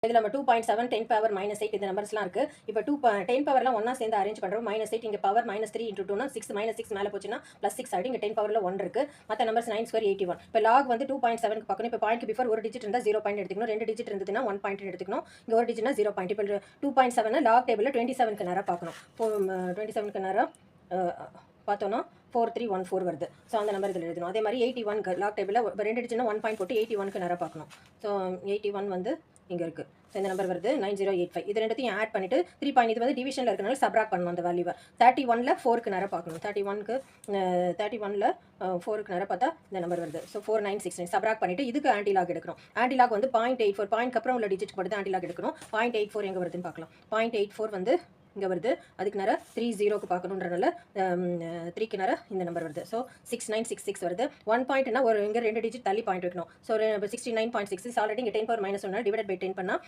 இதில் நம்ம 2.7 10 பவர் -8 இந்த நம்பர்ஸ்லாம் இருக்குது. இப்போ 10 பவர்லாம் ஒன்றா சேர்ந்து அரேஞ்ச் பண்ணுறோம். -8 இங்கே பவர் -3 × 2னா 6 -6 மேலே போச்சுன்னா +6 ஆகிடும். இங்கே 10 பவரில் 1 இருக்குது. மற்ற நம்பர்ஸ் 9 ஸ்கொயர் 81. இப்போ லாக் வந்து 2.7க்கு பார்க்கணும். இப்போ பாயிண்ட் பிஃபோர் ஒரு டிஜிட் இருந்தால் 0 பாயிண்ட் எடுத்துக்கணும். 2 டிஜிட் இருந்ததுன்னா 1 பாயிண்ட் எடுத்துக்கணும். இங்கே ஒரு டிஜிட்னா 0 பாயிண்ட். இப்போ 2.7 லாக் டேபிளில் 27க்கு நேராக பார்க்கணும். 27க்கு நேராக பார்த்தோன்னா 4314 வருது. ஸோ அந்த நம்பர் இதில் எழுதணும். அதே மாதிரி 81க்கு லாக் டேபிளில் 2 டிஜிட்னா 1 பாயிண்ட் போட்டு 81க்கு நேராக பார்க்கணும். ஸோ 81 வந்து இங்கே இருக்குது. ஸோ இந்த நம்பர் வருது 9085. இது ரெண்டுத்தையும் ஆட் பண்ணிவிட்டு 3 பாயிண்ட் இது வந்து டிவிஷனில் இருக்கிறனால சப்ராக்ட் பண்ணணும் அந்த வேல்யூவை. 31ல் 4க்கு நேராக பார்க்கணும். 31ல் 4க்கு நேராக பார்த்தா இந்த நம்பர் வருது. ஸோ 4969 சப்ராக்ட் பண்ணிவிட்டு இதுக்கு ஆன்டிலாக் எடுக்கணும். ஆன்டிலாக் வந்து 0.84 பாயிண்ட் அப்புறம் உள்ள டிஜிட் போட்டு ஆன்டிலாக் எடுக்கணும். 0.84 எங்கே வருதுன்னு பார்க்கலாம். 0.84 வந்து இங்கே வருது. அதுக்கு நேரம் 30க்கு பார்க்கணுன்றனால 3க்கு நேரம் இந்த நம்பர் வருது. ஸோ 6966 வருது. 1 பாயிண்ட்னா ஒரு இங்கே 2 டிஜிட் தள்ளி பாயிண்ட் வைக்கணும். ஸோ 69.6 ஆல்ரெடி இங்கே 10 பவர் -1 டிவைட் பை 10 பண்ணால்